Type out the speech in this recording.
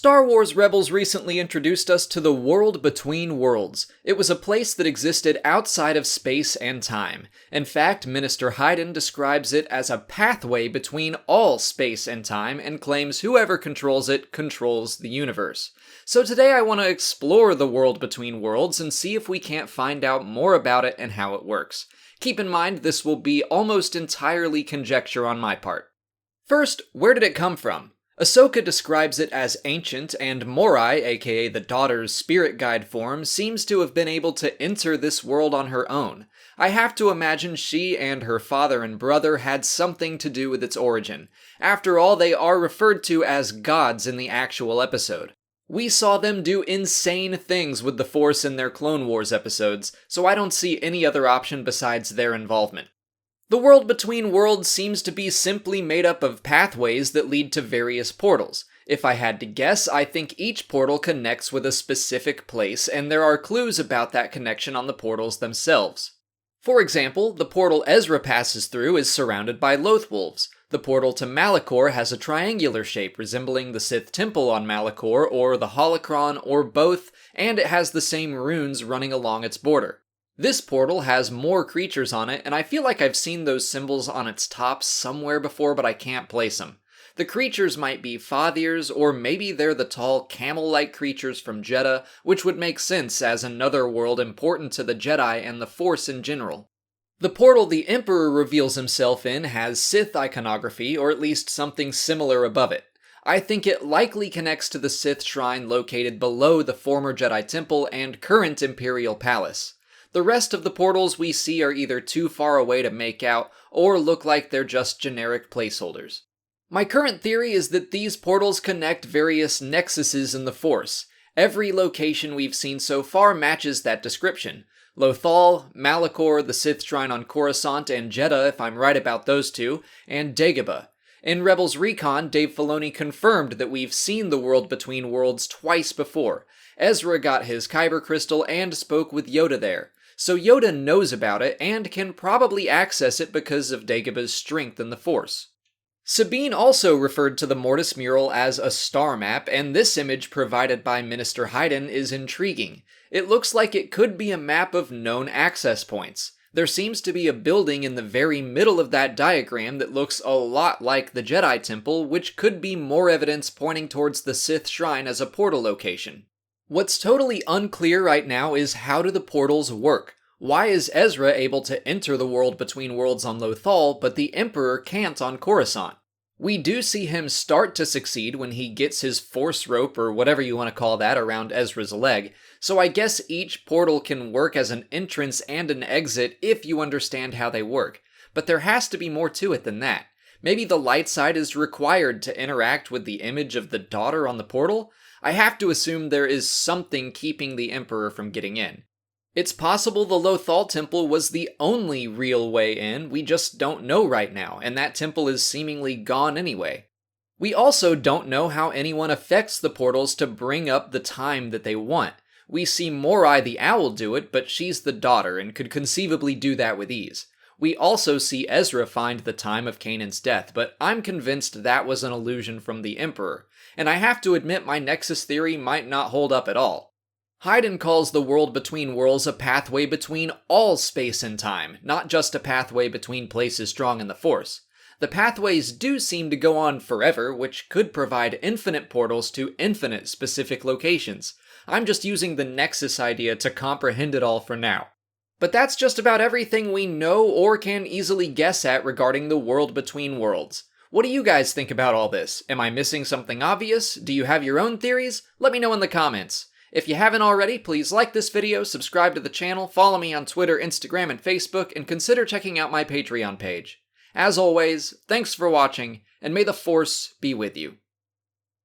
Star Wars Rebels recently introduced us to the world between worlds. It was a place that existed outside of space and time. In fact, Minister Hayden describes it as a pathway between all space and time and claims whoever controls it controls the universe. So today I want to explore the world between worlds and see if we can't find out more about it and how it works. Keep in mind this will be almost entirely conjecture on my part. First, where did it come from? Ahsoka describes it as ancient, and Morai, aka the daughter's spirit guide form, seems to have been able to enter this world on her own. I have to imagine she and her father and brother had something to do with its origin. After all, they are referred to as gods in the actual episode. We saw them do insane things with the Force in their Clone Wars episodes, so I don't see any other option besides their involvement. The world between worlds seems to be simply made up of pathways that lead to various portals. If I had to guess, I think each portal connects with a specific place, and there are clues about that connection on the portals themselves. For example, the portal Ezra passes through is surrounded by Lothwolves. The portal to Malachor has a triangular shape resembling the Sith Temple on Malachor or the Holocron or both, and it has the same runes running along its border. This portal has more creatures on it, and I feel like I've seen those symbols on its top somewhere before, but I can't place them. The creatures might be Fathirs, or maybe they're the tall camel-like creatures from Jedha, which would make sense as another world important to the Jedi and the Force in general. The portal the Emperor reveals himself in has Sith iconography, or at least something similar above it. I think it likely connects to the Sith shrine located below the former Jedi Temple and current Imperial Palace. The rest of the portals we see are either too far away to make out, or look like they're just generic placeholders. My current theory is that these portals connect various nexuses in the Force. Every location we've seen so far matches that description. Lothal, Malachor, the Sith Shrine on Coruscant, and Jedha, if I'm right about those two, and Dagobah. In Rebels Recon, Dave Filoni confirmed that we've seen the world between worlds twice before. Ezra got his Kyber crystal and spoke with Yoda there. So Yoda knows about it and can probably access it because of Dagobah's strength in the Force. Sabine also referred to the Mortis mural as a star map, and this image provided by Minister Hayden is intriguing. It looks like it could be a map of known access points. There seems to be a building in the very middle of that diagram that looks a lot like the Jedi Temple, which could be more evidence pointing towards the Sith Shrine as a portal location. What's totally unclear right now is how do the portals work? Why is Ezra able to enter the world between worlds on Lothal, but the Emperor can't on Coruscant? We do see him start to succeed when he gets his force rope, or whatever you want to call that, around Ezra's leg, so I guess each portal can work as an entrance and an exit if you understand how they work. But there has to be more to it than that. Maybe the light side is required to interact with the image of the daughter on the portal? I have to assume there is something keeping the Emperor from getting in. It's possible the Lothal Temple was the only real way in, we just don't know right now, and that temple is seemingly gone anyway. We also don't know how anyone affects the portals to bring up the time that they want. We see Morai the Owl do it, but she's the daughter and could conceivably do that with ease. We also see Ezra find the time of Kanan's death, but I'm convinced that was an illusion from the Emperor, and I have to admit my Nexus theory might not hold up at all. Hayden calls the world between worlds a pathway between all space and time, not just a pathway between places strong in the Force. The pathways do seem to go on forever, which could provide infinite portals to infinite specific locations. I'm just using the Nexus idea to comprehend it all for now. But that's just about everything we know or can easily guess at regarding the world between worlds. What do you guys think about all this? Am I missing something obvious? Do you have your own theories? Let me know in the comments. If you haven't already, please like this video, subscribe to the channel, follow me on Twitter, Instagram, and Facebook, and consider checking out my Patreon page. As always, thanks for watching, and may the Force be with you.